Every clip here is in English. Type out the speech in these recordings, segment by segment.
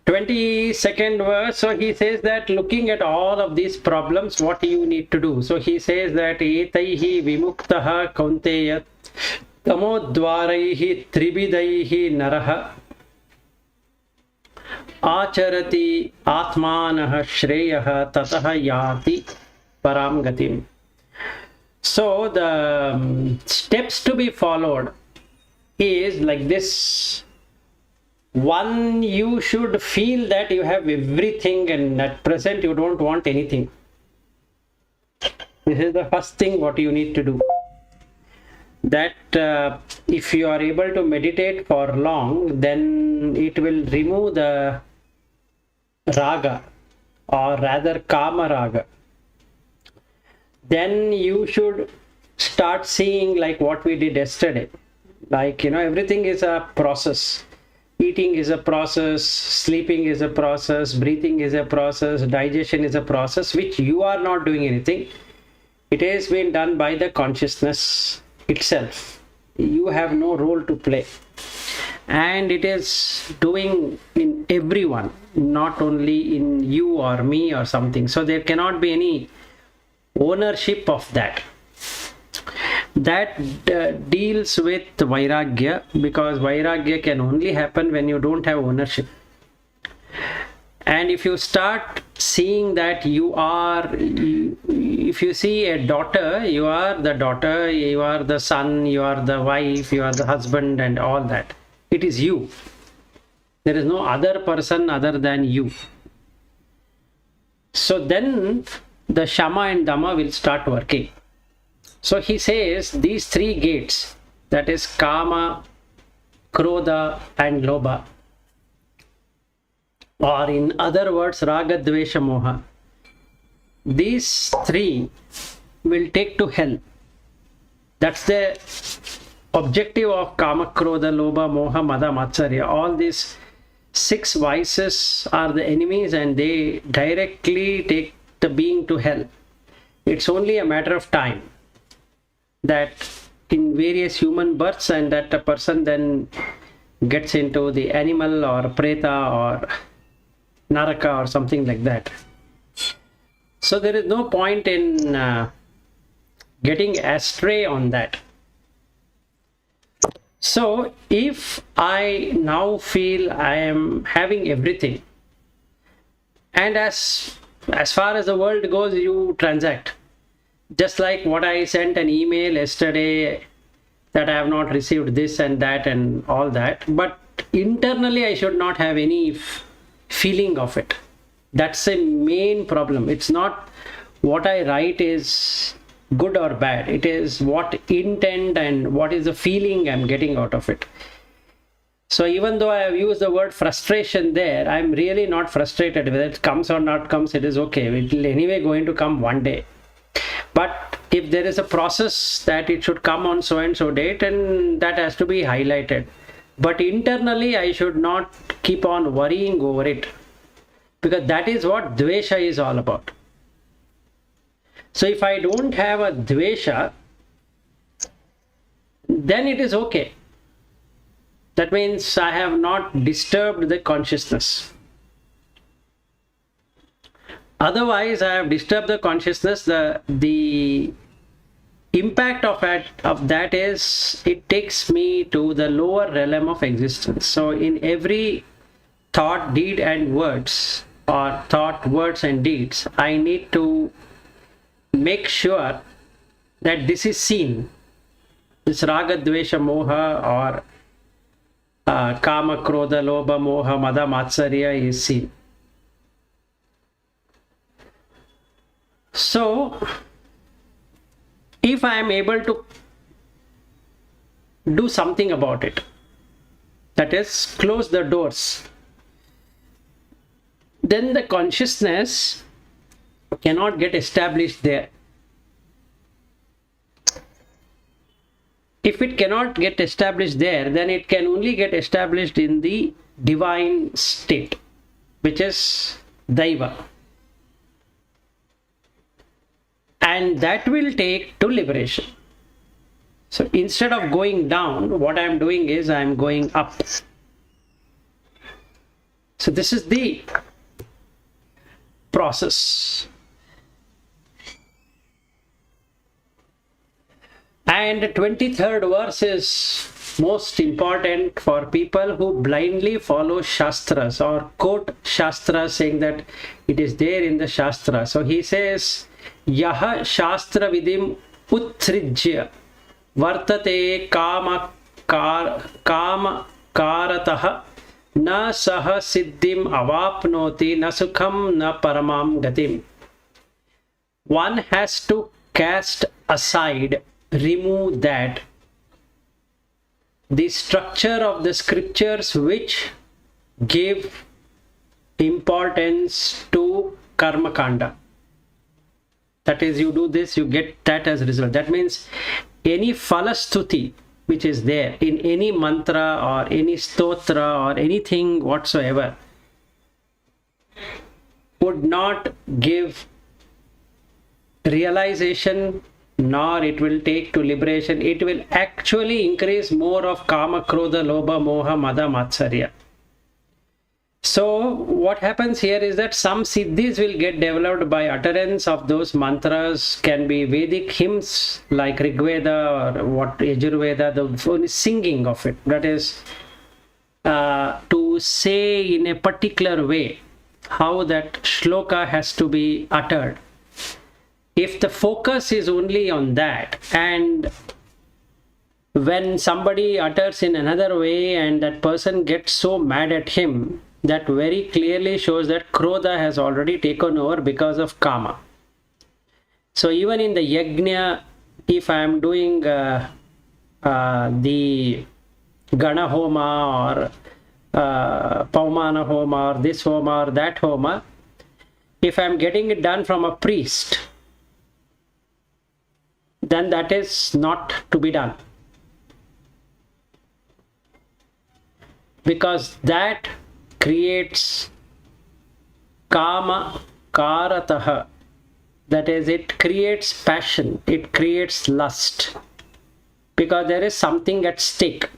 22nd verse. So he says that looking at all of these problems, what you need to do. So he says that etaihi vimuktaha kaunteya tamodvaraihi tribidaihi naraha acharati atmanah shreyah tatah yati param gatim. So the steps to be followed is like this. One, you should feel that you have everything and at present you don't want anything. This is the first thing what you need to do. That if you are able to meditate for long, then it will remove the raga, or rather kama raga. Then you should start seeing like what we did yesterday. Like, everything is a process. Eating is a process, sleeping is a process, breathing is a process, digestion is a process, which you are not doing anything. It has been done by the consciousness itself. You have no role to play. And it is doing in everyone, not only in you or me or something. So there cannot be any ownership of that. That deals with vairagya, because vairagya can only happen when you don't have ownership. And if you start seeing that if you see a daughter, you are the daughter, you are the son, you are the wife, you are the husband and all that. It is you. There is no other person other than you. So then the Shama and Dhamma will start working. So he says these three gates, that is Kama, Krodha and Lobha, or in other words Raga, Dvesha, Moha, these three will take to hell. That's the objective of Kama, Krodha, Lobha, Moha, Mada, Matsarya. All these 6 vices are the enemies and they directly take the being to hell. It's only a matter of time that in various human births, and that a person then gets into the animal or preta or naraka or something like that. So there is no point in getting astray on that. So if I now feel I am having everything, and as far as the world goes, you transact. Just like what I sent an email yesterday that I have not received this and that and all that, but internally I should not have any feeling of it. That's a main problem. It's not what I write is good or bad. It is what intent and what is the feeling I'm getting out of it. So even though I have used the word frustration there, I'm really not frustrated. Whether it comes or not comes, it is okay. It will anyway going to come one day. But if there is a process that it should come on so and so date, and that has to be highlighted. But internally, I should not keep on worrying over it, because that is what Dvesha is all about. So if I don't have a Dvesha, then it is okay. That means I have not disturbed the consciousness. Otherwise, I have disturbed the consciousness. The impact of that is it takes me to the lower realm of existence. So in every thought, deed and words, or thought, words and deeds, I need to make sure that this is seen. This Raga, Dvesha, Moha, or Kama, Krodha, Lobha, Moha, Mada, Matsarya is seen. So, if I am able to do something about it, that is, close the doors, then the consciousness cannot get established there. If it cannot get established there, then it can only get established in the divine state, which is Daiva. And that will take to liberation. So instead of going down, what I am doing is I am going up. So this is the process. And 23rd verse is most important for people who blindly follow Shastras or quote Shastras, saying that it is there in the Shastra. So he says, Yaha Shastra Vidim Utsrijya Vartate Kama Karataha Na Saha Siddhim Avapnoti Na Sukham Na Paramam Gatim. One has to cast aside, remove that, the structure of the scriptures which give importance to karma kanda. That is, you do this, you get that as a result. That means any falastuti which is there in any mantra or any stotra or anything whatsoever would not give realization, nor it will take to liberation. It will actually increase more of kama, krodha, lobha, moha, mada, matsarya. So what happens here is that some siddhis will get developed by utterance of those mantras, can be Vedic hymns like Rigveda or what Yajurveda, the singing of it. That is to say in a particular way how that shloka has to be uttered. If the focus is only on that, and when somebody utters in another way and that person gets so mad at him, that very clearly shows that krodha has already taken over because of kama. So even in the yajna, if I am doing the gana homa or paumana homa or this homa or that homa, if I am getting it done from a priest, then that is not to be done, because that creates kama karataha. That is, it creates passion, it creates lust, because there is something at stake.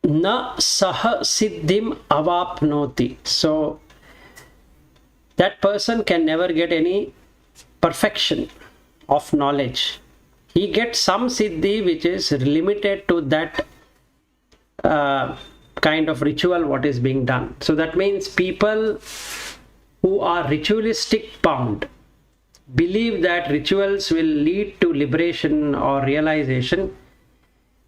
Na saha siddhim avapnoti. So that person can never get any perfection of knowledge. He gets some siddhi which is limited to that kind of ritual what is being done. So that means people who are ritualistic bound believe that rituals will lead to liberation or realization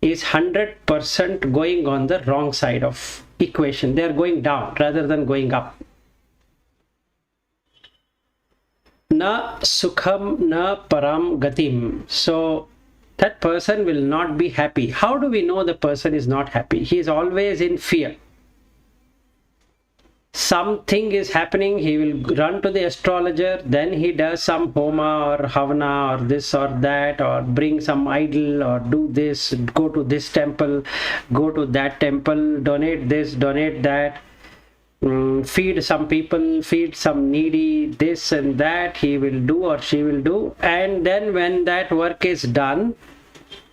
is 100% going on the wrong side of equation. They are going down rather than going up. Na sukham na param gatim. So that person will not be happy. How do we know the person is not happy? He is always in fear. Something is happening, he will run to the astrologer, then he does some homa or havana or this or that, or bring some idol or do this, go to this temple, go to that temple, donate this, donate that, feed some people, feed some needy, this and that he will do or she will do. And then when that work is done,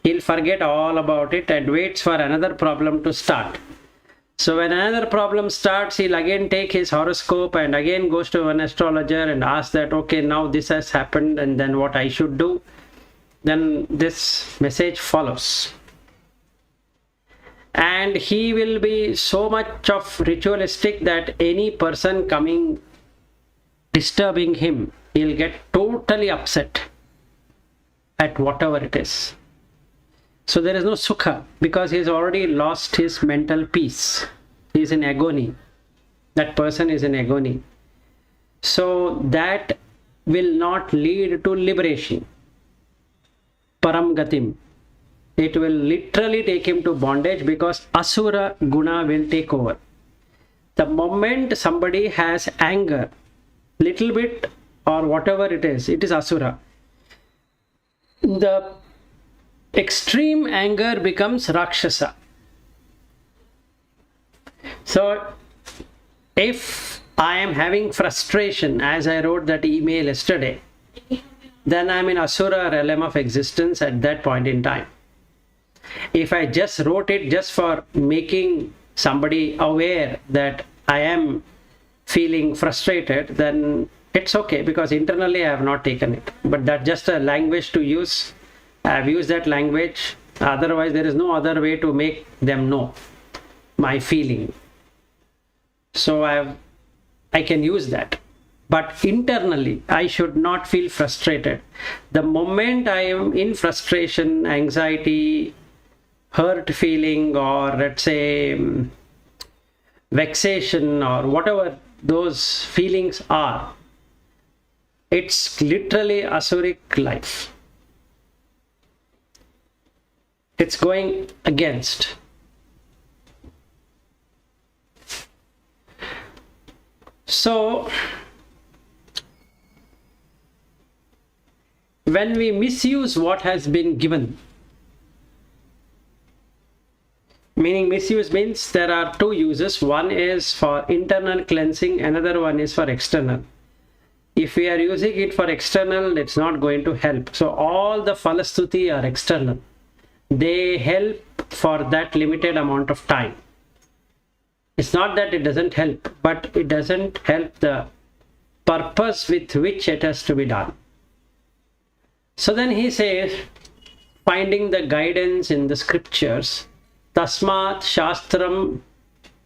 he'll forget all about it and waits for another problem to start. So when another problem starts, he'll again take his horoscope and again goes to an astrologer and asks that, okay, now this has happened and then what I should do. Then this message follows. And he will be so much of ritualistic that any person coming disturbing him, he'll get totally upset at whatever it is. So there is no sukha, because he has already lost his mental peace. He is in agony. That person is in agony. So that will not lead to liberation. Param gatim. It will literally take him to bondage, because asura guna will take over. The moment somebody has anger, little bit or whatever it is asura. The extreme anger becomes Rakshasa. So if I am having frustration, as I wrote that email yesterday, then I am in Asura realm of existence at that point in time. If I just wrote it just for making somebody aware that I am feeling frustrated, then it's okay, because internally I have not taken it. But that's just a language to use. I have used that language. Otherwise, there is no other way to make them know my feeling. So I can use that. But internally, I should not feel frustrated. The moment I am in frustration, anxiety, hurt feeling, or let's say vexation, or whatever those feelings are, it's literally Asuric life. It's going against. So, when we misuse what has been given, meaning misuse means there are two uses. One is for internal cleansing, another one is for external. If we are using it for external, it's not going to help. So all the falastuti are external. They help for that limited amount of time. It's not that it doesn't help, but it doesn't help the purpose with which it has to be done. So then he says, finding the guidance in the scriptures, Tasmat Shastram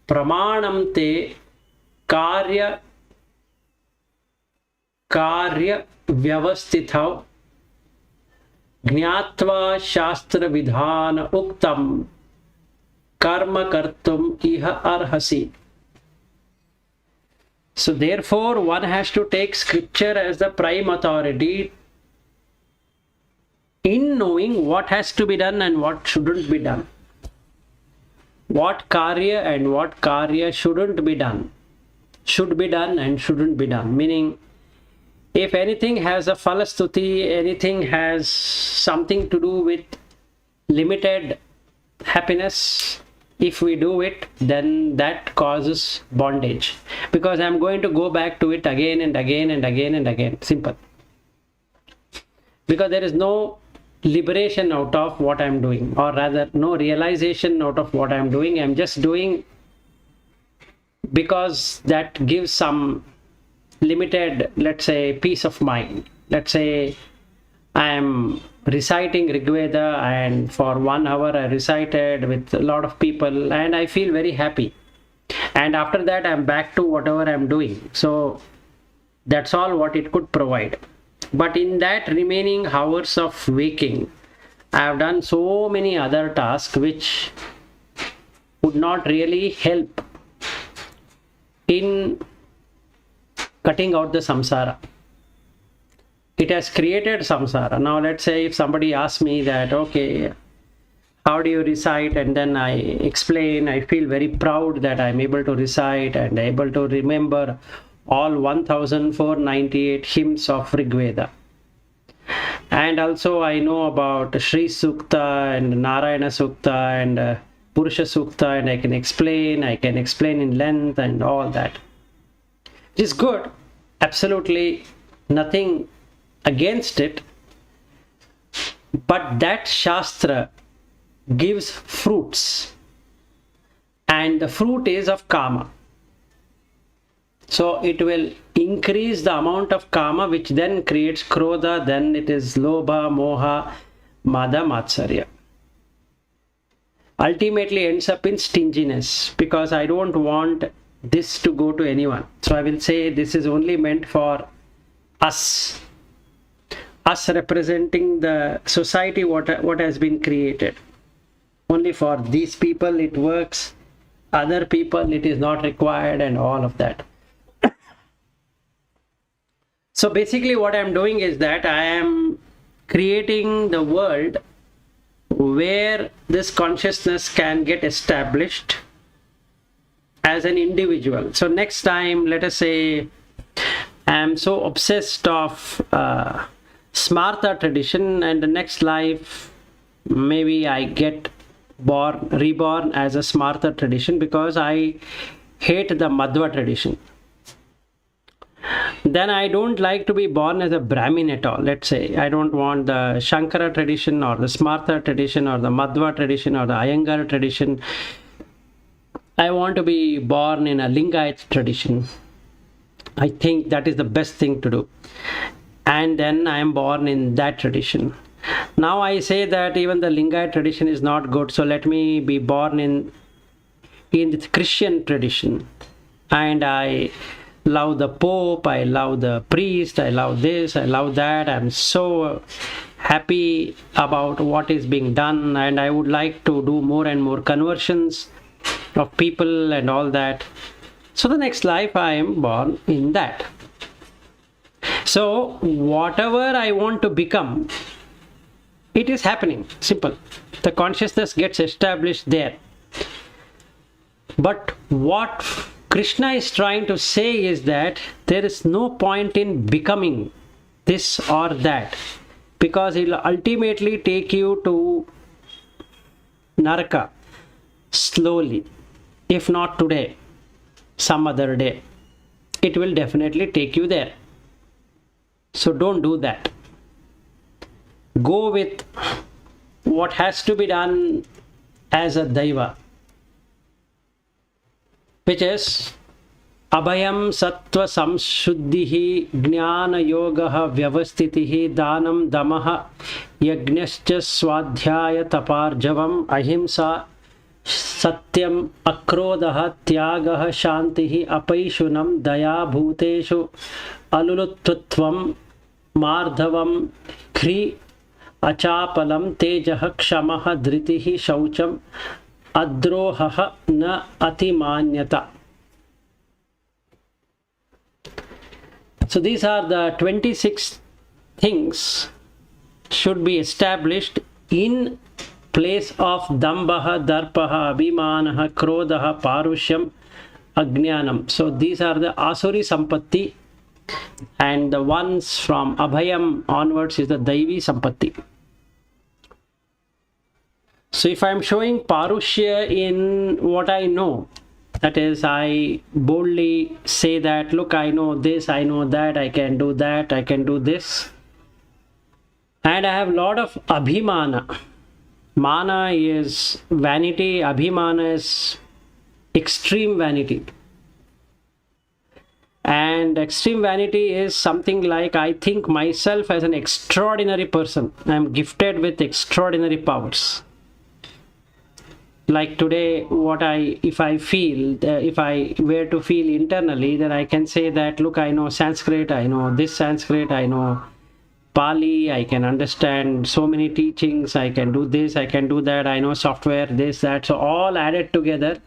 Pramanam Te Karya Vyavastithau Jnatva Shastra Vidhana Uktam Karma Kartum Iha Arhasi. So therefore, one has to take scripture as the prime authority in knowing what has to be done and what shouldn't be done. What karya and what karya shouldn't be done. Should be done and shouldn't be done. Meaning, if anything has a falastuti, anything has something to do with limited happiness, if we do it, then that causes bondage. Because I'm going to go back to it again and again and again and again. Simple. Because there is no liberation out of what I'm doing, or rather no realization out of what I'm doing. I'm just doing because that gives some limited, let's say, peace of mind. Let's say I am reciting Rigveda, and for 1 hour I recited with a lot of people and I feel very happy, and after that I'm back to whatever I'm doing. So that's all what it could provide. But in that remaining hours of waking, I have done so many other tasks which would not really help in cutting out the samsara. It has created samsara. Now let's say if somebody asks me that, okay, how do you recite? And then I explain, I feel very proud that I'm able to recite and able to remember all 1498 hymns of Rigveda. And also I know about Shri Sukta and Narayana Sukta and Purusha Sukta, and I can explain in length and all that. It is good, absolutely nothing against it, but that Shastra gives fruits, and the fruit is of Kama. So it will increase the amount of Kama, which then creates Krodha, then it is Lobha, Moha, Mada, Matsarya. Ultimately ends up in stinginess, because I don't want this to go to anyone. So I will say this is only meant for us representing the society, what has been created. Only for these people it works, other people it is not required, and all of that. So basically what I am doing is that I am creating the world where this consciousness can get established as an individual. So next time, let us say I am so obsessed of Smartha tradition, and the next life maybe I get reborn as a Smartha tradition because I hate the Madhva tradition. then I don't like to be born as a Brahmin at all. Let's say I don't want the Shankara tradition or the Smartha tradition or the Madhva tradition or the Iyengar tradition. I want to be born in a Lingayat tradition. I think that is the best thing to do. And then I am born in that tradition. Now I say that even the Lingayat tradition is not good, so let me be born in the Christian tradition. And I love the Pope, I love the priest, I love this, I love that. I'm so happy about what is being done, and I would like to do more and more conversions of people and all that. So the next life I am born in that. So whatever I want to become, it is happening. Simple. The consciousness gets established there. But what Krishna is trying to say is that there is no point in becoming this or that, because it will ultimately take you to Naraka slowly. If not today, some other day, it will definitely take you there. So don't do that. Go with what has to be done as a Daiva, which is Abhayam Satva Samshuddhihi Jnana Yogaha Vyavastitihi Danam Damaha Yajnascha Swadhyaya Taparjavam Ahimsa Satyam Akrodaha Tyagaha Shantihi Apaishunam Daya Bhuteshu Aluluttvam Mardhavam Khri Achapalam Tejaha Kshamaha Dhritihi Shaucham Adrohaha Na Atimanyata. So these are the 26 things should be established in place of Dambaha, Darpaha, Abhimanaha, Krodaha, Parushyam, Ajnanam. So these are the Asuri Sampatti, and the ones from Abhayam onwards is the Daivi Sampatti. So if I am showing Parushya in what I know, that is, I boldly say that, look, I know this, I know that, I can do that, I can do this. And I have a lot of Abhimana. Mana is vanity, Abhimana is extreme vanity. And extreme vanity is something like, I think myself as an extraordinary person. I am gifted with extraordinary powers. Like today, if I were to feel internally, then I can say that, look, I know Sanskrit, I know this Sanskrit, I know Pali, I can understand so many teachings, I can do this, I can do that, I know software, this, that. So all added together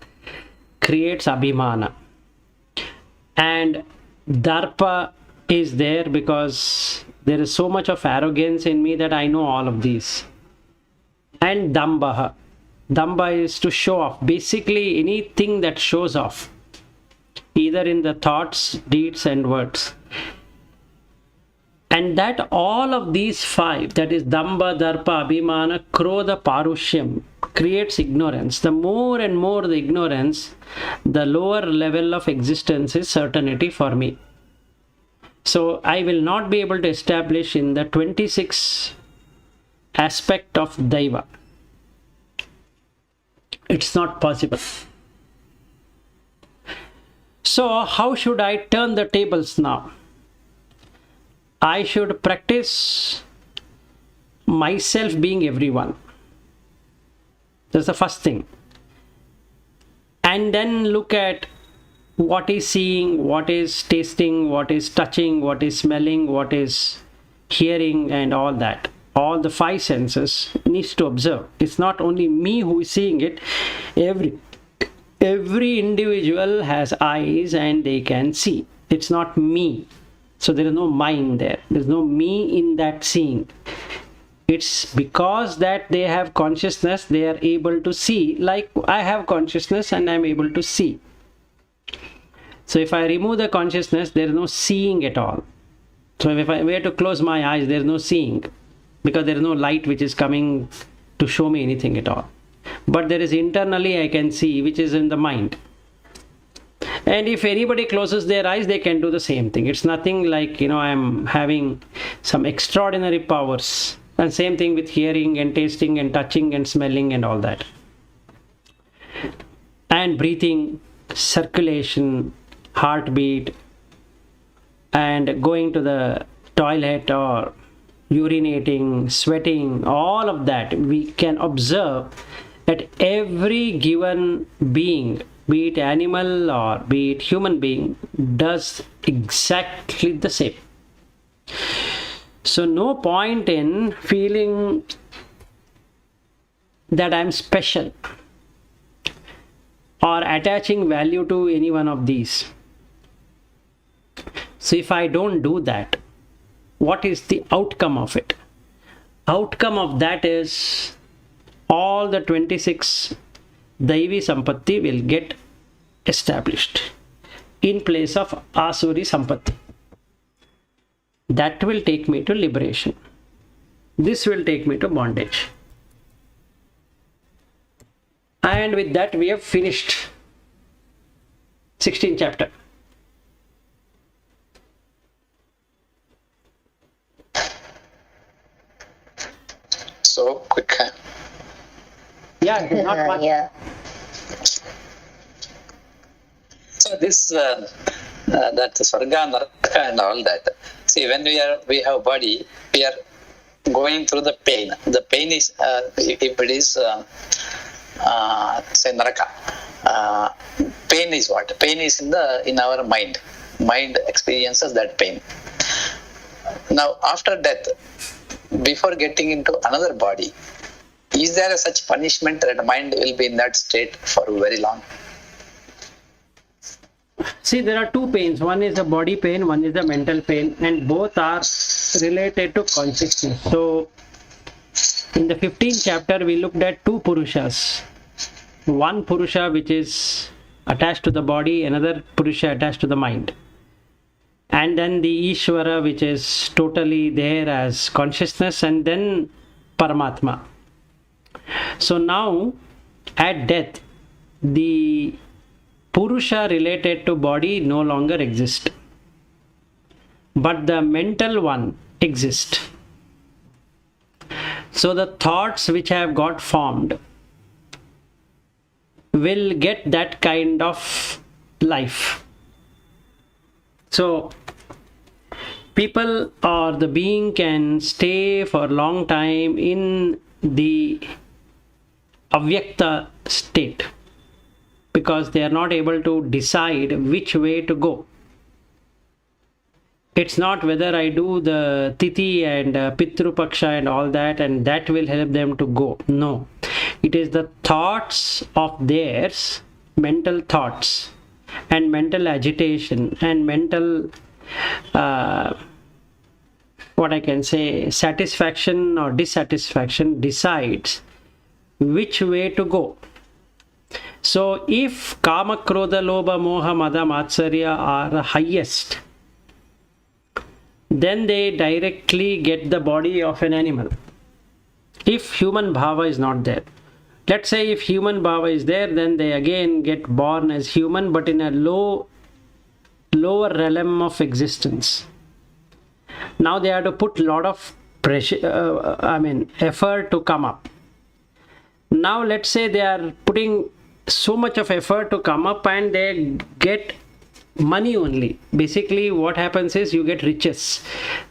creates Abhimana. And Darpa is there because there is so much of arrogance in me that I know all of these. And Dambaha. Damba is to show off. Basically anything that shows off, either in the thoughts, deeds and words. And that all of these five, that is Damba, Darpa, Abhimana, Krodha, Parushyam, creates ignorance. The more and more the ignorance, the lower level of existence is certainty for me. So I will not be able to establish in the 26 aspect of Daiva. It's not possible. So how should I turn the tables now? I should practice myself being everyone. That's the first thing. And then look at what is seeing, what is tasting, what is touching, what is smelling, what is hearing, and all that. All the five senses needs to observe. It's not only me who is seeing it. Every individual has eyes and they can see. It's not me. So there is no mind there. There's no me in that seeing. It's because that they have consciousness, they are able to see. Like I have consciousness and I'm able to see. So if I remove the consciousness, there is no seeing at all. So if I were to close my eyes, there is no seeing, because there is no light which is coming to show me anything at all. But there is internally I can see, which is in the mind. And if anybody closes their eyes, they can do the same thing. It's nothing like, I'm having some extraordinary powers. And same thing with hearing and tasting and touching and smelling and all that. And breathing, circulation, heartbeat, and going to the toilet or urinating, sweating, all of that, we can observe that every given being, be it animal or be it human being, does exactly the same. So no point in feeling that I'm special or attaching value to any one of these. So if I don't do that, what is the outcome of it? Outcome of that is all the 26 Daivi Sampatti will get established in place of Asuri Sampatti. That will take me to liberation. This will take me to bondage. And with that we have finished 16th chapter. So quick. Yeah, it is not much. Yeah. So this that Swarga, Naraka and all that. See, when we have body, we are going through the pain. The pain is if it is say Naraka. Pain is what? Pain is in our mind. Mind experiences that pain. Now after death, before getting into another body, is there a such punishment that mind will be in that state for very long? See, there are two pains. One is the body pain, one is the mental pain, and both are related to consciousness. So, in the 15th chapter, we looked at two Purushas. One Purusha which is attached to the body, another Purusha attached to the mind. And then the Ishvara which is totally there as consciousness, and then Paramatma. So now, at death, the Purusha related to body no longer exists, but the mental one exists. So the thoughts which have got formed will get that kind of life. So people or the being can stay for a long time in the avyakta state, because they are not able to decide which way to go. It's not whether I do the Tithi and Pitru Paksha and all that, and that will help them to go. No. It is the thoughts of theirs, mental thoughts, and mental agitation, and mental, what I can say, satisfaction or dissatisfaction decides which way to go. So if Kama, Krodha, Lobha, Moha, Mada, Matsarya are the highest, then they directly get the body of an animal. If human bhava is not there, let's say if human bhava is there, then they again get born as human, but in a lower realm of existence. Now they have to put a lot of pressure, effort to come up. Now let's say they are putting so much of effort to come up and they get money only. Basically what happens is you get riches.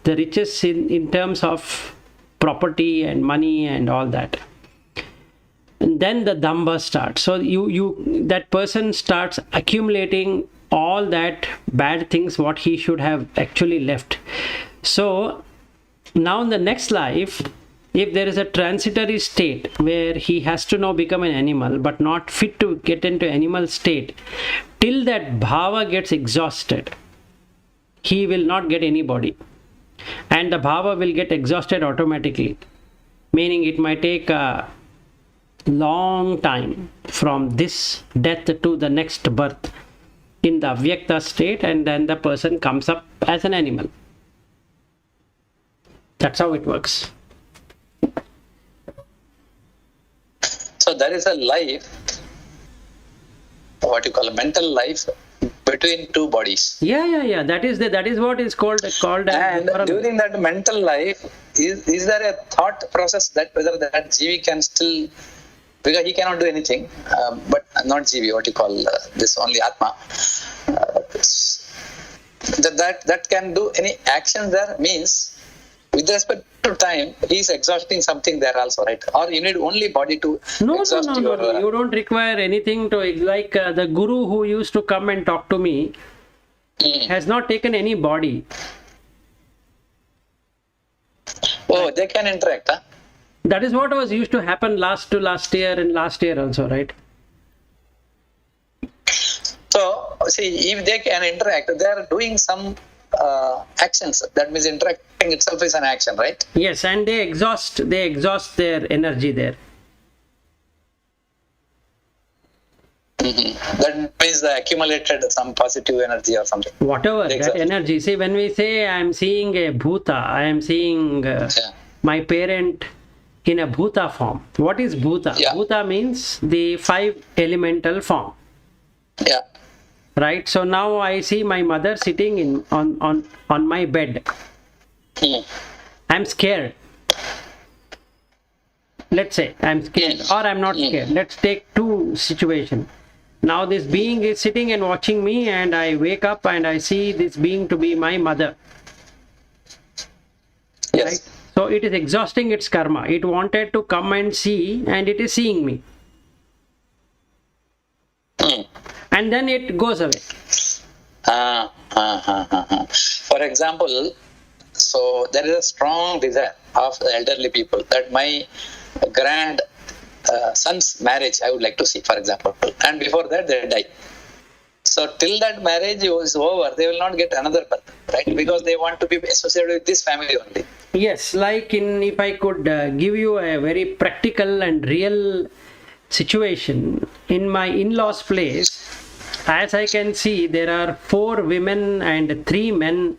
The riches in terms of property and money and all that. And then the damba starts. So that person starts accumulating all that bad things what he should have actually left. So now in the next life, if there is a transitory state where he has to now become an animal but not fit to get into animal state, till that bhava gets exhausted, he will not get any body. And the bhava will get exhausted automatically. Meaning it might take a long time from this death to the next birth in the avyakta state, and then the person comes up as an animal. That's how it works. So there is a life, what you call a mental life, between two bodies. Yeah. That is what is called And as during that mental life, is there a thought process that whether that Jivi can still, because he cannot do anything, but not Jivi, what you call this only Atma, that can do any actions there, means with respect to time, he is exhausting something there also, right? Or you need only body to exhaust your... No. You don't require anything to, like the guru who used to come and talk to me has not taken any body. Oh, they can interact, huh? That is what was used to happen last year and last year also, right? So, see, if they can interact, they are doing some actions. That means interacting itself is an action, right? Yes, and they exhaust their energy there. That means they accumulated some positive energy or something. Whatever, that energy. See, when we say I am seeing a bhuta, I am seeing my parent in a bhuta form. What is bhuta? Yeah. Bhuta means the 5 elemental form. Yeah. Right? So now I see my mother sitting on my bed. I'm scared. Let's say I'm scared or I'm not scared. Let's take two situations. Now this being is sitting and watching me, and I wake up and I see this being to be my mother. Yes. Right? So it is exhausting its karma. It wanted to come and see, and it is seeing me. And then it goes away. For example, so there is a strong desire of the elderly people that my son's marriage I would like to see, for example, and before that they die. So till that marriage is over, they will not get another birth, right? Because they want to be associated with this family only. Yes, like if I could give you a very practical and real situation, in my in-laws' place, as I can see, there are 4 women and 3 men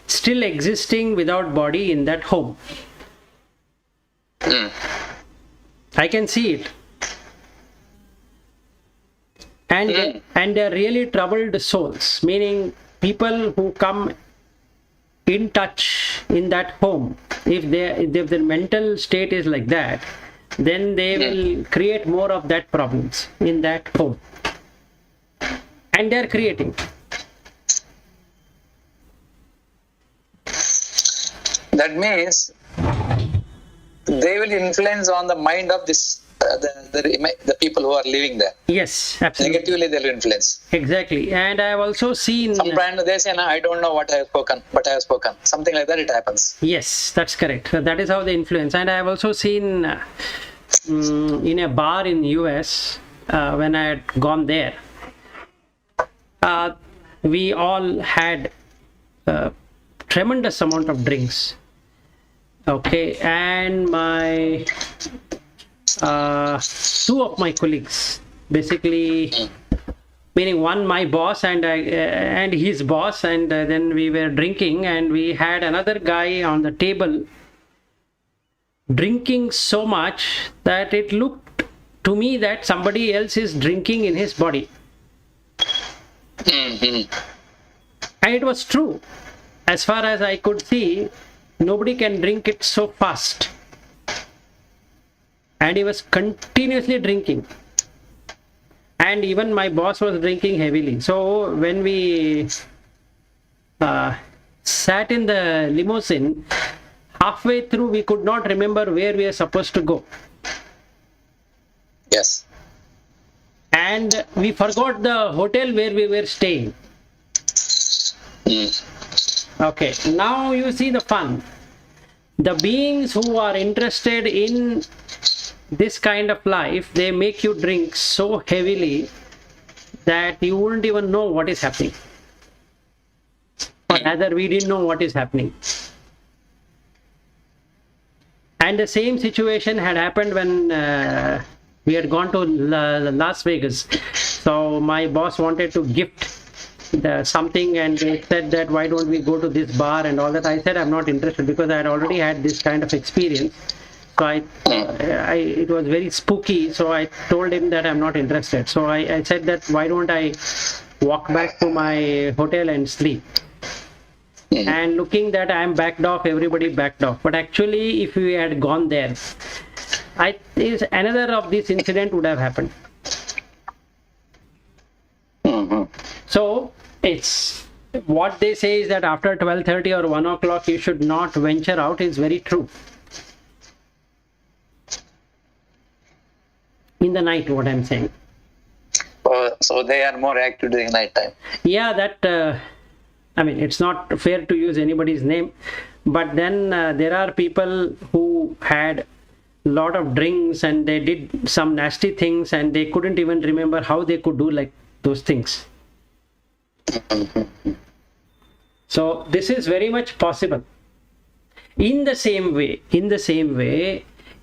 still existing without body in that home. I can see it. And they're really troubled souls, meaning people who come in touch in that home. If their mental state is like that, then they will create more of that problems in that home. And they're creating. That means they will influence on the mind of this the people who are living there. Yes, absolutely. Negatively they will influence. Exactly. And I have also seen... Sometimes they say, no, I don't know what I have spoken, but I have spoken. Something like that it happens. Yes, that's correct. That is how they influence. And I have also seen in a bar in US, when I had gone there, we all had tremendous amount of drinks. Okay, and my 2 of my colleagues, basically, meaning one my boss and his boss, and then we were drinking, and we had another guy on the table drinking so much that it looked to me that somebody else is drinking in his body. And it was true. As far as I could see, nobody can drink it so fast. And he was continuously drinking. And even my boss was drinking heavily. So when we sat in the limousine, halfway through we could not remember where we are supposed to go. Yes. And we forgot the hotel where we were staying. Okay, now you see the fun. The beings who are interested in this kind of life, they make you drink so heavily that you wouldn't even know what is happening. Or rather, we didn't know what is happening. And the same situation had happened when we had gone to Las Vegas. So my boss wanted to gift something, and they said that why don't we go to this bar and all that. I said I'm not interested because I had already had this kind of experience. So it was very spooky. So I told him that I'm not interested. So I said that why don't I walk back to my hotel and sleep. And looking that I am backed off, everybody backed off. But actually, if we had gone there, another of this incident would have happened. So it's what they say is that after 12:30 or 1 o'clock, you should not venture out is very true. In the night, what I'm saying. So they are more active during night time. Yeah, that. I mean, it's not fair to use anybody's name, but then there are people who had a lot of drinks and they did some nasty things and they couldn't even remember how they could do like those things. So this is very much possible. In the same way,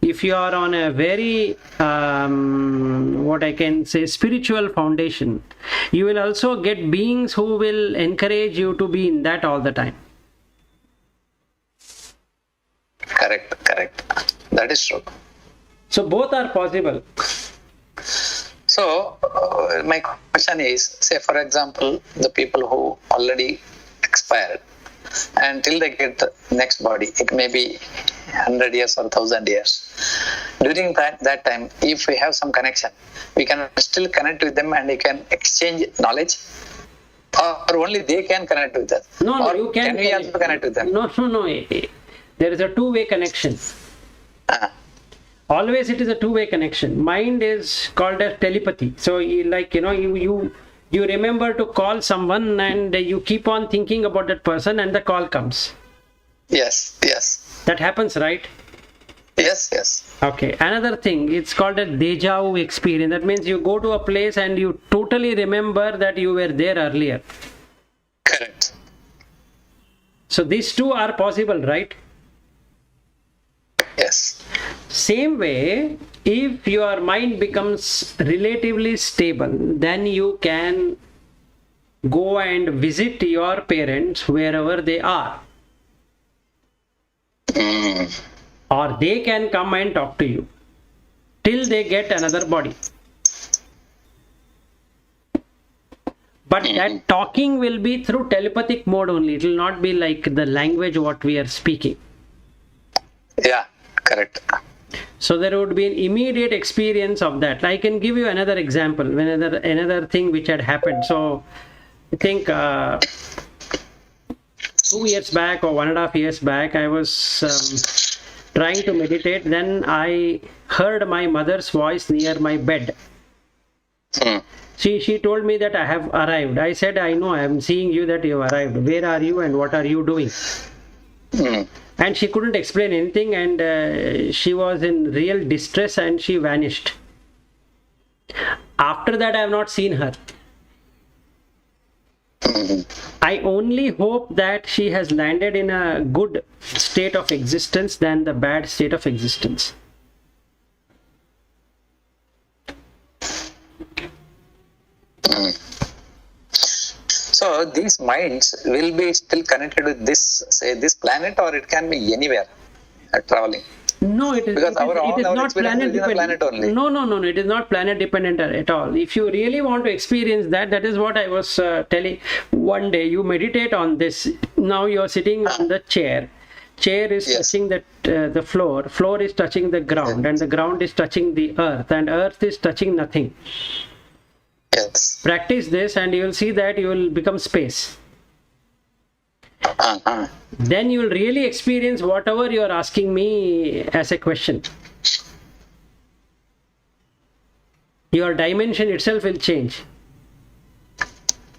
if you are on a very, what I can say, spiritual foundation, you will also get beings who will encourage you to be in that all the time. Correct. That is true. So both are possible. So my question is, say for example, the people who already expired, until they get the next body, it may be 100 years or 1000 years. During that time, if we have some connection, we can still connect with them and we can exchange knowledge, or only they can connect with us. No, you can we also connect with them? No. There is a two-way connection. Always it is a two-way connection. Mind is called as telepathy. So you remember to call someone and you keep on thinking about that person and the call comes. Yes. That happens, right? Yes. Okay. Another thing, it's called a Deja Vu Experience. That means you go to a place and you totally remember that you were there earlier. Correct. So these two are possible, right? Yes. Same way, if your mind becomes relatively stable, then you can go and visit your parents wherever they are. Or they can come and talk to you till they get another body. But that talking will be through telepathic mode only. It will not be like the language what we are speaking. Yeah, correct. So there would be an immediate experience of that. I can give you another example, another thing which had happened. So I think 2 years back or 1.5 years back, I was trying to meditate. Then I heard my mother's voice near my bed. She told me that I have arrived. I said, I know, I am seeing you that you have arrived. Where are you and what are you doing? And she couldn't explain anything, and she was in real distress and she vanished. After that, I have not seen her. I only hope that she has landed in a good state of existence than the bad state of existence. So these minds will be still connected with this, say, this planet, or it can be anywhere traveling. No, it is, because it is not planet dependent. Only. No, it is not planet dependent at all. If you really want to experience that is what I was telling. One day you meditate on this. Now you are sitting on the chair. Chair is touching the floor. Floor is touching the ground, and the ground is touching the earth, and earth is touching nothing. Yes. Practice this and you will see that you will become space. Then you will really experience whatever you are asking me as a question. Your dimension itself will change.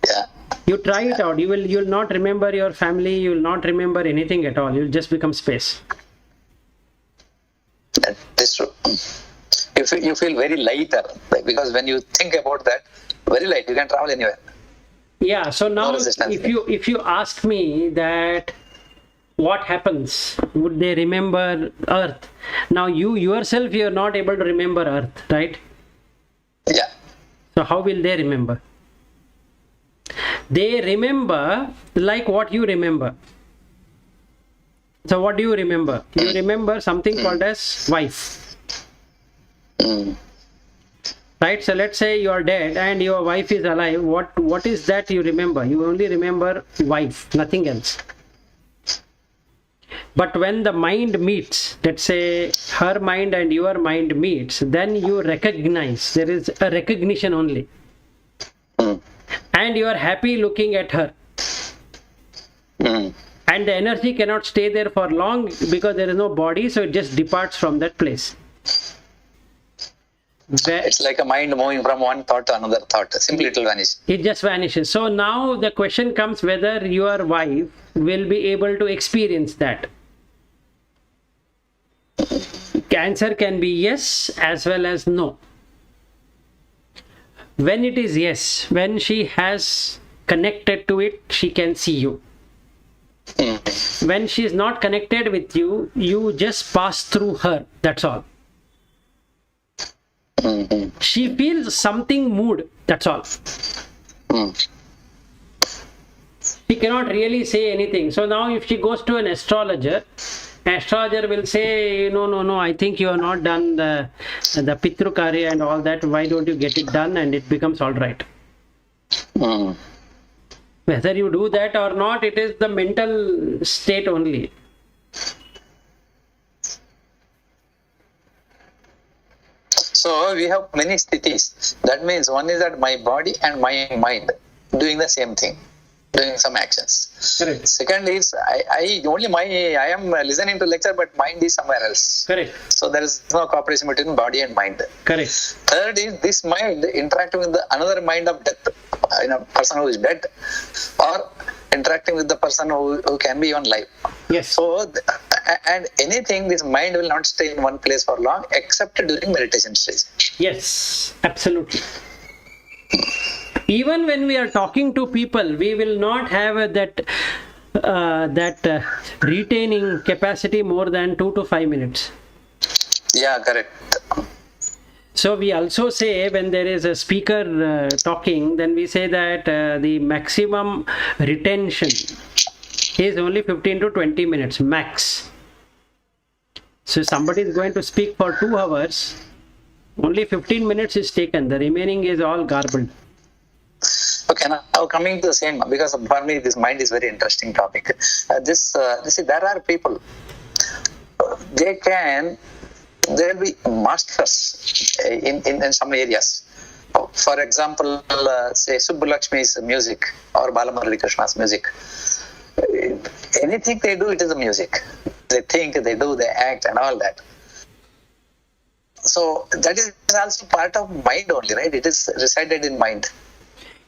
Yeah. You try it out. You will not remember your family. You will not remember anything at all. You will just become space. That is true. You feel very lighter, because when you think about that, very light, you can travel anywhere. Yeah, so now No if you ask me that what happens, would they remember earth? Now you yourself, you are not able to remember earth, right? Yeah. So how will they remember? They remember like what you remember. So what do you remember? You remember something called as wife. right? So let's say you are dead and your wife is alive. What is that you remember? You only remember wife, nothing else. But when the mind meets, let's say her mind and your mind meets, then you recognize, there is a recognition only. And you are happy looking at her. And the energy cannot stay there for long because there is no body, so it just departs from that place. It's like a mind moving from one thought to another thought. Simply it will vanish. It just vanishes. So now the question comes whether your wife will be able to experience that. Answer can be yes as well as no. When it is yes, when she has connected to it, she can see you. When she is not connected with you, you just pass through her. That's all. She feels something moved. That's all. She cannot really say anything. So now if she goes to an astrologer will say, no, I think you have not done the Pitru Karya and all that. Why don't you get it done? And it becomes all right. Whether you do that or not, it is the mental state only. So we have many sthitis. That means one is that my body and my mind doing the same thing, doing some actions. Correct. Second is I am listening to lecture, but mind is somewhere else. Correct. So there is no cooperation between body and mind. Correct. Third is this mind interacting with another mind of death, person who is dead, or interacting with the person who can be even live. Yes. So, and anything, this mind will not stay in one place for long except during meditation stage. Yes, absolutely. Even when we are talking to people, we will not have that retaining capacity more than 2 to 5 minutes. Yeah, correct. So we also say when there is a speaker talking, then we say that the maximum retention is only 15 to 20 minutes max. So somebody is going to speak for 2 hours, only 15 minutes is taken, the remaining is all garbled. Okay, now coming to the same, because for me this mind is very interesting topic. There are people, there will be masters in some areas. For example, say Subbulakshmi's music or Balamurali Krishna's music. Anything they do, it is a music. They think, they do, they act and all that. So that is also part of mind only, right? It is resided in mind.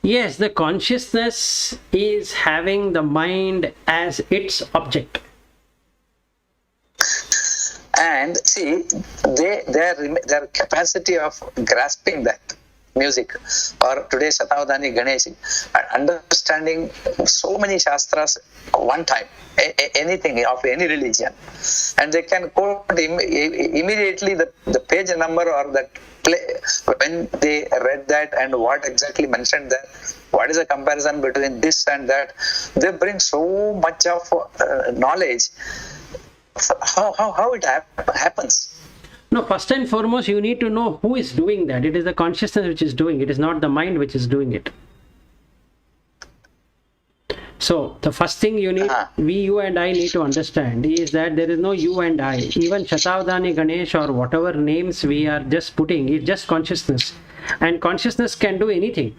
Yes, the consciousness is having the mind as its object. And see, their capacity of grasping that music, or today Shatavadani Ganesh, understanding so many shastras one time, anything of any religion, and they can quote immediately the page number or that play, when they read that and what exactly mentioned there, what is the comparison between this and that. They bring so much of knowledge. How it happens? No, first and foremost, you need to know who is doing that. It is the consciousness which is doing it. It is not the mind which is doing it. So the first thing you and I need to understand is that there is no you and I. Even Shatavadani Ganesh or whatever names we are just putting, it's just consciousness. And consciousness can do anything.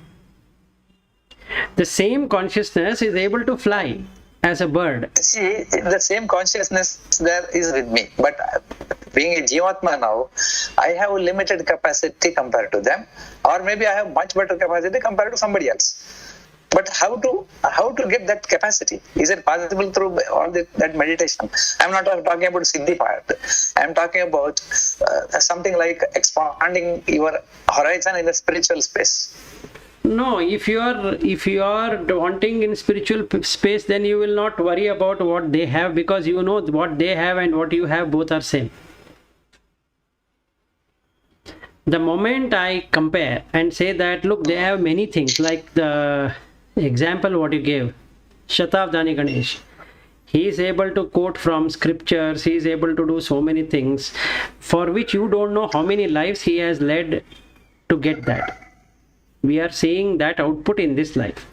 The same consciousness is able to fly as a bird. See, the same consciousness there is with me. But being a Jivatma now, I have limited capacity compared to them. Or maybe I have much better capacity compared to somebody else. But how to get that capacity? Is it possible through all that meditation? I'm not talking about Siddhi part. I'm talking about something like expanding your horizon in the spiritual space. No, if you are wanting in spiritual space, then you will not worry about what they have, because you know what they have and what you have, both are same. The moment I compare and say that, look, they have many things, like the example what you gave, Shatavadani Ganesh, he is able to quote from scriptures, he is able to do so many things for which you don't know how many lives he has led to get that. We are seeing that output in this life.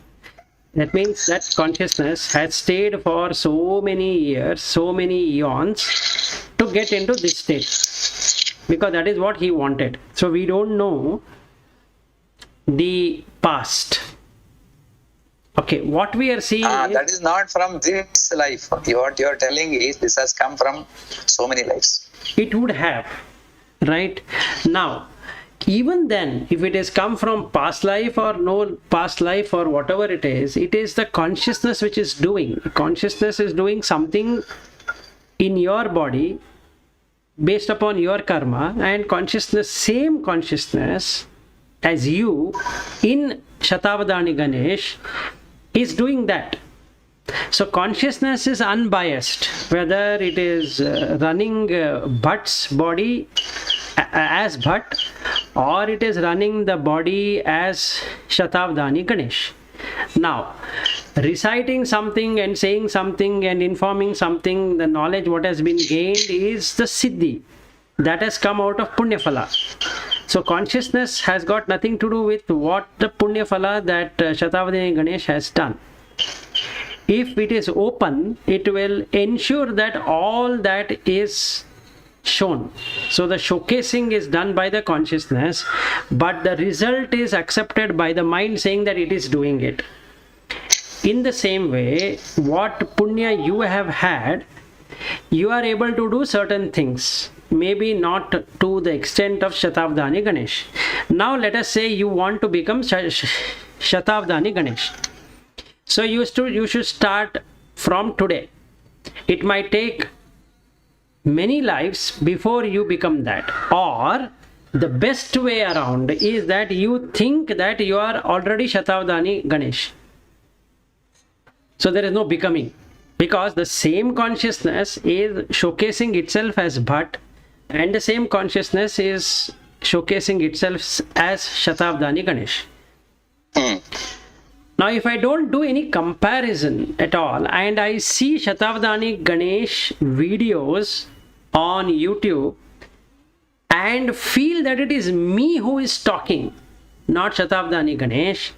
That means that consciousness has stayed for so many years, so many eons to get into this state, because that is what he wanted. So we don't know the past. Okay, what we are seeing that is not from this life. What you are telling is this has come from so many lives. It would have, right? Now, even then, if it has come from past life or no past life or whatever it is the consciousness which is doing. Consciousness is doing something in your body based upon your karma, and consciousness, same consciousness as you in Shatabdani Ganesh is doing that. So consciousness is unbiased, whether it is running Bhatt's body as Bhatt, or it is running the body as Shatabdani Ganesh. Now, reciting something and saying something and informing something, the knowledge what has been gained is the Siddhi that has come out of Punyaphala. So consciousness has got nothing to do with what the Punyaphala that Shatabdani Ganesh has done. If it is open, it will ensure that all that is shown. So the showcasing is done by the consciousness, but the result is accepted by the mind saying that it is doing it. In the same way, what punya you have had, you are able to do certain things, maybe not to the extent of Shatabdani Ganesh. Now let us say you want to become Shatabdani Ganesh. So you should start from today. It might take many lives before you become that, or the best way around is that you think that you are already Shatabdani Ganesh. So there is no becoming, because the same consciousness is showcasing itself as Bhatt, and the same consciousness is showcasing itself as Shatabdani Ganesh. Now, if I don't do any comparison at all, and I see Shatabdani Ganesh videos on YouTube and feel that it is me who is talking, not Shatabdani Ganesh,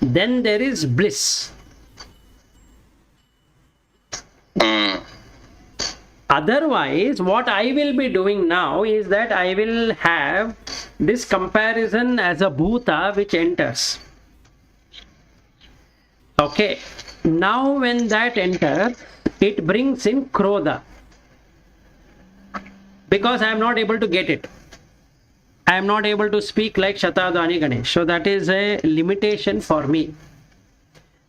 then there is bliss. Otherwise, what I will be doing now is that I will have this comparison as a bhuta which enters. Okay, now when that enters, it brings in krodha, because I am not able to get it. I am not able to speak like Shatabdani Ganesh. So that is a limitation for me.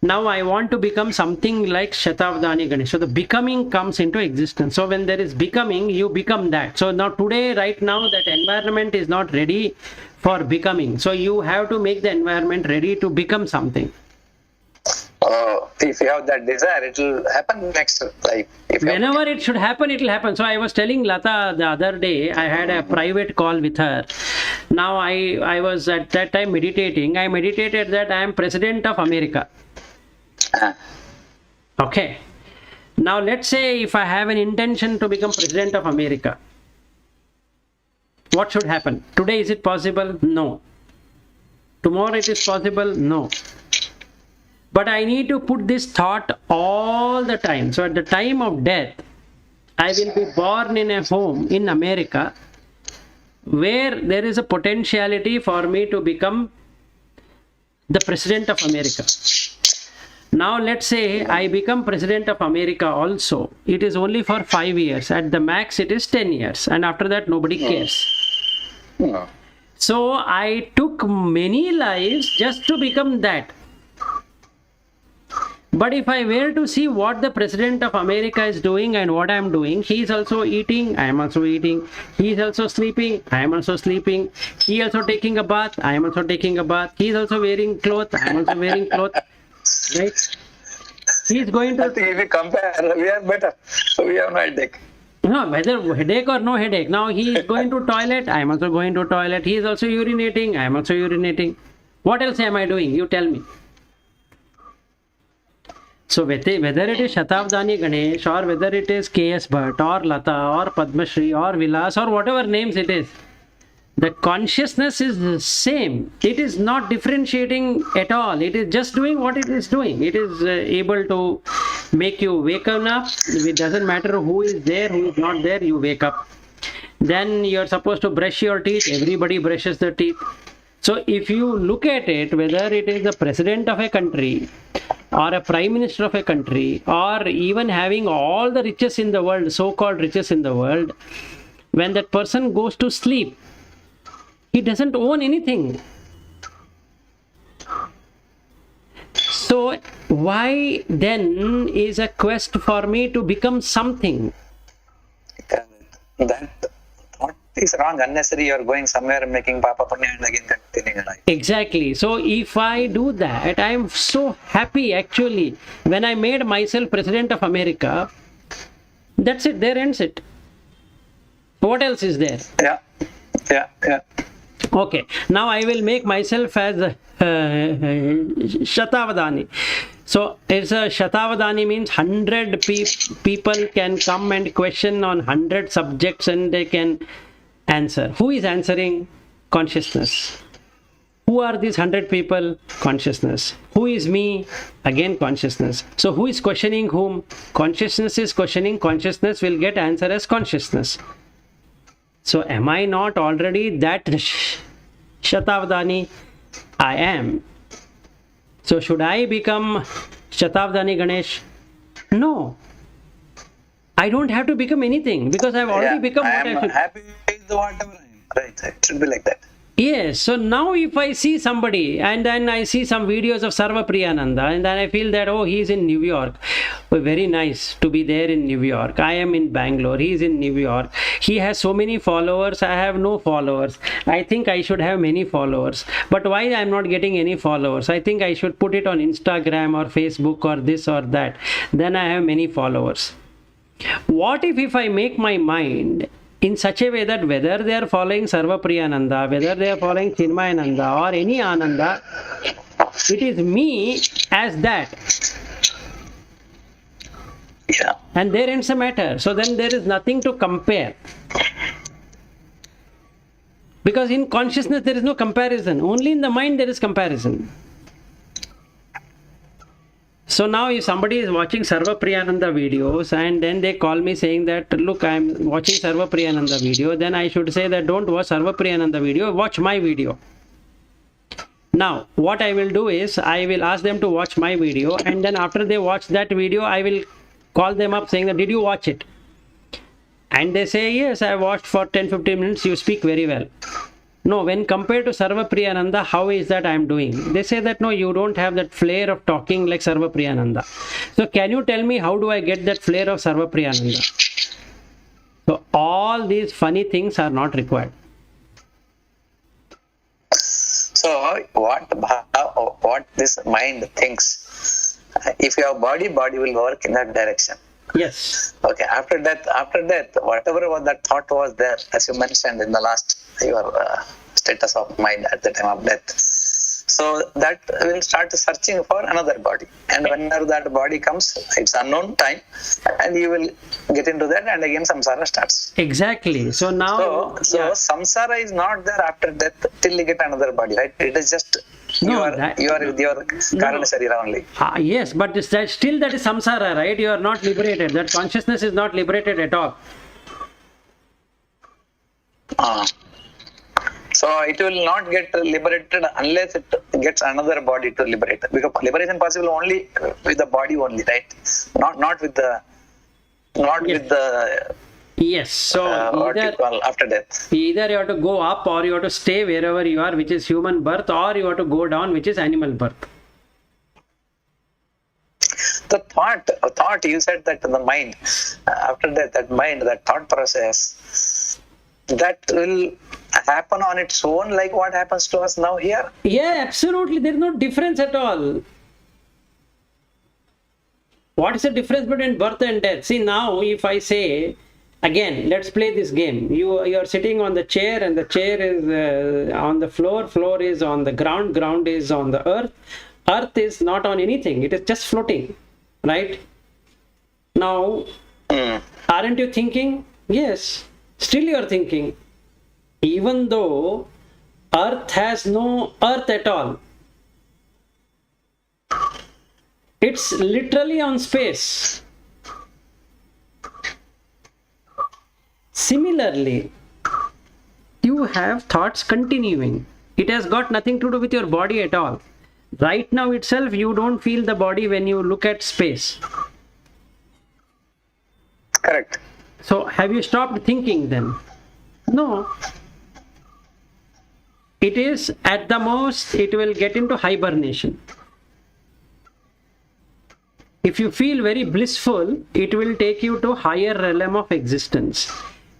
Now I want to become something like Shatabdani Ganesh. So the becoming comes into existence. So when there is becoming, you become that. So now today, right now, that environment is not ready for becoming. So you have to make the environment ready to become something. If you have that desire, it will happen next life. Whenever it should happen, it will happen. So I was telling Lata the other day, I had a private call with her. Now I was at that time meditating. I meditated that I am President of America. Okay. Now let's say if I have an intention to become President of America, what should happen? Today, is it possible? No. Tomorrow it is possible? No. But I need to put this thought all the time. So at the time of death, I will be born in a home in America where there is a potentiality for me to become the President of America. Now let's say I become President of America also. It is only for 5 years. At the max it is 10 years. And after that nobody cares. So I took many lives just to become that. But if I were to see what the President of America is doing and what I am doing, he is also eating, I am also eating. He is also sleeping, I am also sleeping. He is also taking a bath, I am also taking a bath. He is also wearing clothes, I am also wearing clothes. Right? He is going to... I think if we compare, we are better. So we have no headache. No, whether headache or no headache. Now he is going to toilet, I am also going to toilet. He is also urinating, I am also urinating. What else am I doing? You tell me. So whether it is Shatabdani Ganesh or whether it is K.S. Bhatt or Lata or Padma Shri or Vilas or whatever names it is, The consciousness is the same. It is not differentiating at all. It is just doing what it is doing. It is able to make you wake up. It doesn't matter who is there, who is not there, you wake up. Then you're supposed to brush your teeth. Everybody brushes their teeth. So if you look at it, whether it is the president of a country or a prime minister of a country, or even having all the riches in the world, so-called riches in the world, when that person goes to sleep, he doesn't own anything. So why then is a quest for me to become something? That thought is wrong, unnecessary. You're going somewhere and making papa punya and again continuing life. Exactly. So if I do that, I am so happy actually. When I made myself president of America, that's it, there ends it. What else is there? Yeah. Okay, now I will make myself as Shatavadani. So it's a Shatavadani means 100 people can come and question on 100 subjects and they can answer. Who is answering? Consciousness. Who are these 100 people? Consciousness. Who is me? Again, consciousness. So who is questioning whom? Consciousness is questioning. Consciousness will get answer as consciousness. So am I not already that Shatavadani? I am. So should I become Shatavadani Ganesh? No. I don't have to become anything because I've already become what I should. Happy with whatever I am. Right. It should be like that. Yes, so now if I see somebody and then I see some videos of Sarva Priyananda and then I feel that, oh, he's in New York. Oh, very nice to be there in New York. I am in Bangalore. He's in New York. He has so many followers. I have no followers. I think I should have many followers. But why I'm not getting any followers? I think I should put it on Instagram or Facebook or this or that. Then I have many followers. What if I make my mind in such a way that whether they are following Sarva Priyananda, whether they are following Chinmayananda or any Ananda, it is me as that. Yeah. And there ends the matter. So then there is nothing to compare. Because in consciousness there is no comparison. Only in the mind there is comparison. So now if somebody is watching Sarva Priyananda videos and then they call me saying that, look, I am watching Sarva Priyananda video, then I should say that don't watch Sarva Priyananda video, watch my video. Now, what I will do is, I will ask them to watch my video and then after they watch that video, I will call them up saying that, did you watch it? And they say, yes, I watched for 10-15 minutes, you speak very well. No, when compared to Sarva Priyananda, how is that I am doing? They say that, no, you don't have that flair of talking like Sarva Priyananda. So can you tell me how do I get that flair of Sarva Priyananda? So all these funny things are not required. So what this mind thinks, if you have body will work in that direction. Yes. Okay. After death, whatever was that thought was there, as you mentioned in the last your status of mind at the time of death. So that will start searching for another body, and whenever that body comes, it's unknown time, and you will get into that, and again samsara starts. Exactly. So now, so samsara is not there after death till you get another body, right? It is just you are with your current sarira only. Yes, but still that is samsara, right? You are not liberated. That consciousness is not liberated at all. So it will not get liberated unless it gets another body to liberate. Because liberation possible only with the body only, right? Not with the Yes. So after death. Either you have to go up or you have to stay wherever you are, which is human birth, or you have to go down, which is animal birth. The thought you said that the mind, after death, that thought process, that will happen on its own like what happens to us now here? Yeah, absolutely. There is no difference at all. What is the difference between birth and death? See, now if I say, again, let's play this game. You are sitting on the chair and the chair is on the floor is on the ground is on the earth is not on anything. It is just floating, right? Now, aren't you thinking? Yes, still you are thinking. Even though Earth has no earth at all, it's literally on space. Similarly, you have thoughts continuing. It has got nothing to do with your body at all. Right now itself, you don't feel the body when you look at space. Correct. So have you stopped thinking then? No. It is at the most, it will get into hibernation. If you feel very blissful, it will take you to higher realm of existence.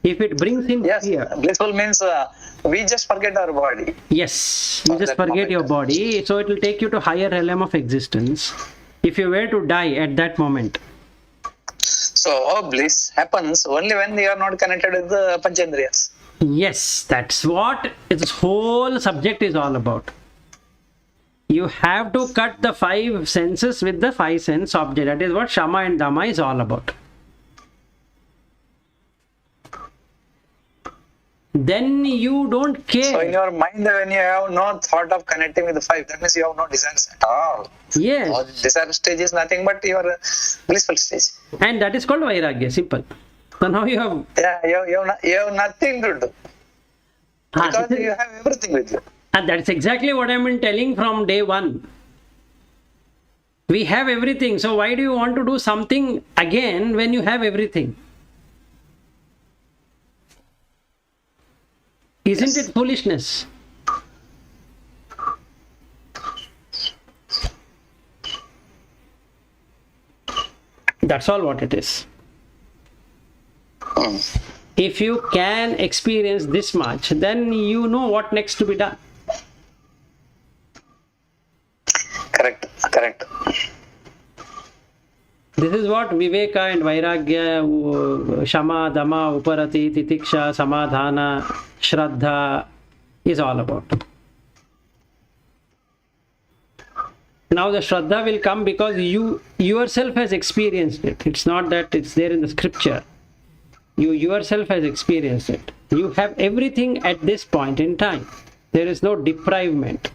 If it brings in fear. Blissful means we just forget our body. Yes, you just forget your body. So it will take you to higher realm of existence. If you were to die at that moment. So bliss happens only when you are not connected with the Panchendriyas. Yes, that's what this whole subject is all about. You have to cut the 5 senses with the 5 sense object. That is what Shama and Dama is all about. Then you don't care. So in your mind, when you have no thought of connecting with the 5, that means you have no desires at all. Yes. Or desire stage is nothing but your blissful stage. And that is called Vairagya, simple. So now you have... Yeah, you have nothing to do. Because you have everything with you. And that's exactly what I've been telling from day one. We have everything. So why do you want to do something again when you have everything? Isn't it foolishness? That's all what it is. If you can experience this much, then you know what next to be done. Correct. This is what Viveka and Vairagya, Shama, Dama, Uparati, Titiksha, Samadhana, Shraddha is all about. Now the Shraddha will come because you yourself has experienced it. It's not that it's there in the scripture. You yourself has experienced it. You have everything at this point in time. There is no deprivement.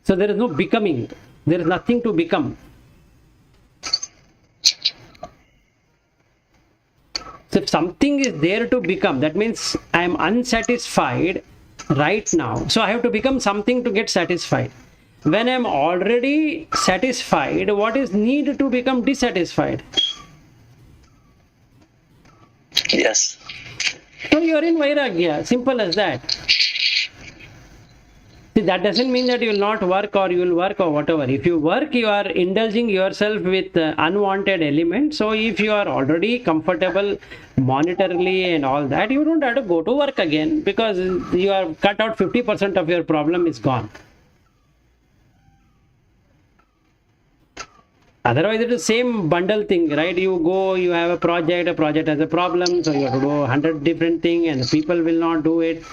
So there is no becoming. There is nothing to become. So if something is there to become, that means I am unsatisfied right now. So I have to become something to get satisfied. When I am already satisfied, what is need to become dissatisfied? Yes. So you are in Vairagya, simple as that. See, that doesn't mean that you will not work or you will work or whatever. If you work, you are indulging yourself with unwanted elements. So if you are already comfortable monetarily and all that, you don't have to go to work again because you have cut out 50% of your problem is gone. Otherwise, it is the same bundle thing, right? You go, you have a project has a problem, so you have to do 100 different things and the people will not do it.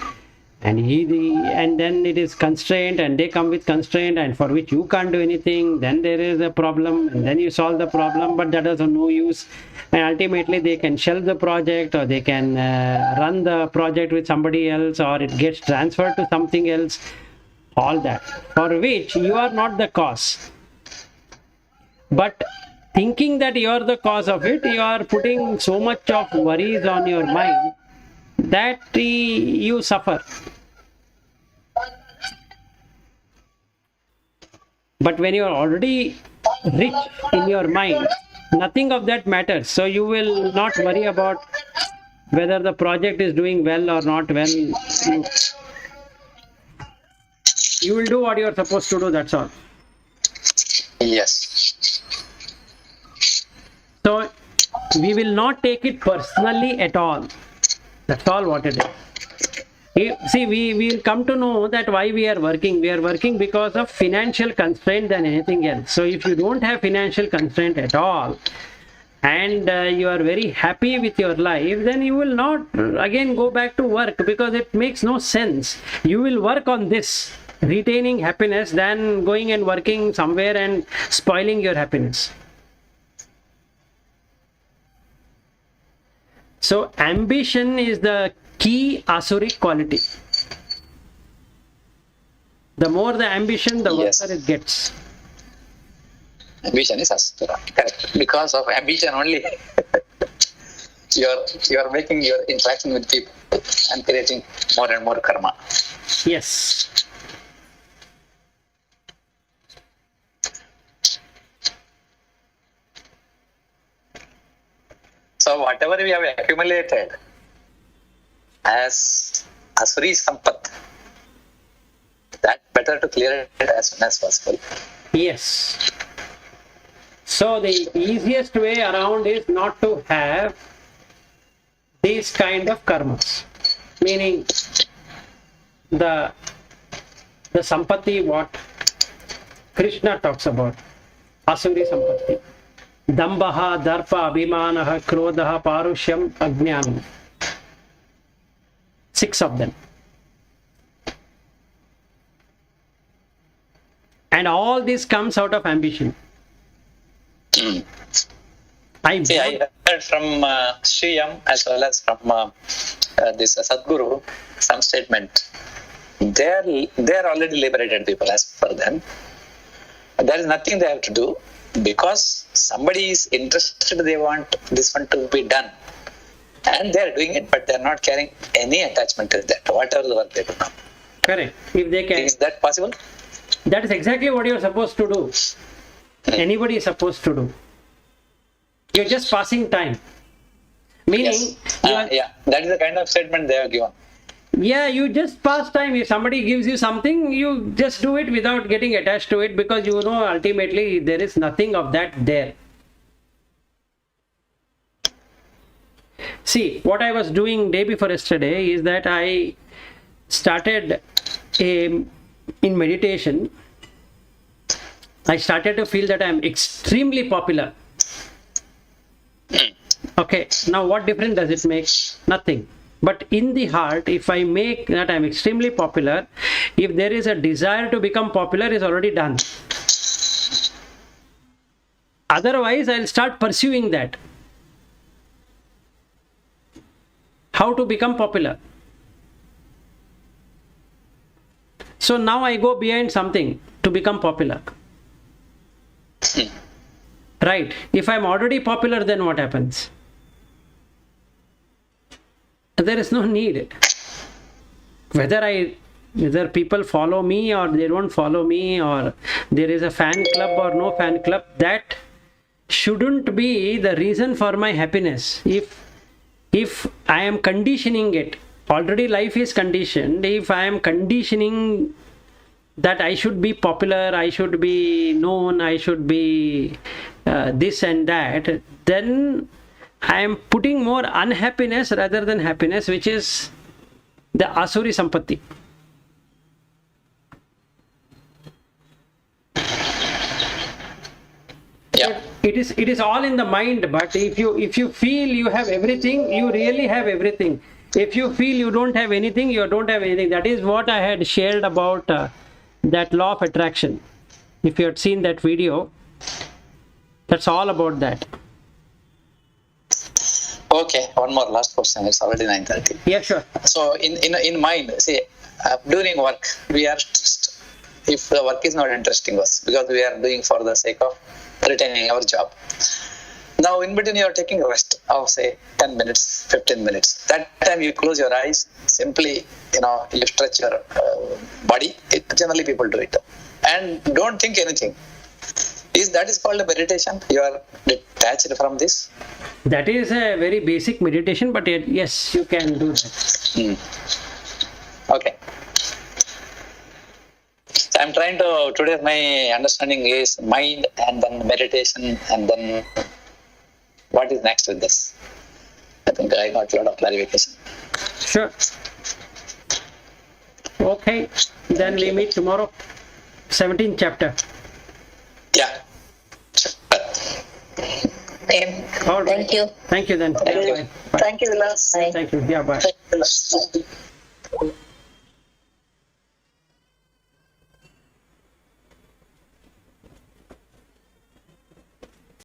And then it is constraint and they come with constraint and for which you can't do anything. Then there is a problem and then you solve the problem, but that is of no use. And ultimately they can shelve the project or they can run the project with somebody else or it gets transferred to something else. All that for which you are not the cause. But thinking that you are the cause of it, you are putting so much of worries on your mind that you suffer. But when you are already rich in your mind, nothing of that matters. So you will not worry about whether the project is doing well or not well. You will do what you are supposed to do, that's all. Yes. So we will not take it personally at all. That's all what it is. See, we will come to know that why we are working. We are working because of financial constraint than anything else. So if you don't have financial constraint at all, and you are very happy with your life, then you will not again go back to work because it makes no sense. You will work on this, retaining happiness, than going and working somewhere and spoiling your happiness. So ambition is the key Asuric quality. The more the ambition, the worse it gets. Ambition is Asura. Correct. Because of ambition only, you are making your interaction with people and creating more and more karma. Yes. So whatever we have accumulated as Asuri Sampat, that better to clear it as soon as possible. Yes. So the easiest way around is not to have these kind of karmas. Meaning the sampati what Krishna talks about, Asuri Sampatti. Dambaha, Darpa, Abhimanaha, Krodhaha, Parushyam, Ajnanam. 6 of them. And all this comes out of ambition. I heard from Shriyam as well as from this Sadguru some statement. They are already liberated people as per them. There is nothing they have to do because somebody is interested. They want this one to be done, and they are doing it, but they are not carrying any attachment to that. Whatever the work they do now. Correct. If they can. Is that possible? That is exactly what you are supposed to do. Anybody is supposed to do. You're just passing time. Meaning, that is the kind of statement they have given. Yeah, you just pass time. If somebody gives you something, you just do it without getting attached to it, because you know ultimately there is nothing of that there. See, what I was doing day before yesterday is that I started in meditation. I started to feel that I am extremely popular. Okay, now what difference does it make? Nothing. But in the heart, if I make that I am extremely popular, if there is a desire to become popular, is already done. Otherwise, I'll start pursuing that. How to become popular? So now I go behind something to become popular. Right. If I'm already popular, then what happens? There is no need. Whether people follow me or they don't follow me, or there is a fan club or no fan club, that shouldn't be the reason for my happiness. If I am conditioning it, already life is conditioned. If I am conditioning that I should be popular, I should be known, I should be this and that, then I am putting more unhappiness rather than happiness, which is the Asuri Sampatti. Yeah. It is all in the mind, but if you feel you have everything, you really have everything. If you feel you don't have anything, you don't have anything. That is what I had shared about that law of attraction. If you had seen that video, that's all about that. Okay, one more last question. It's already 9:30. Yeah, sure. So in mind, see, during work, we are stressed if the work is not interesting us, because we are doing for the sake of retaining our job. Now, in between, you are taking a rest of, say, 10 minutes, 15 minutes. That time you close your eyes, simply, you stretch your body. Generally, people do it. And don't think anything. That is called a meditation? You are detached from this? That is a very basic meditation, but yes, you can do that. Okay. So I'm trying to, today my understanding is mind and then meditation, and then what is next with this? I think I got a lot of clarification. Sure. Okay, then we meet tomorrow. 17th chapter. Yeah. Sure. Thank you. Thank you then. Yeah, bye. Thank you, Vilas. Thank you. Yeah, bye. Thank you, Vilas.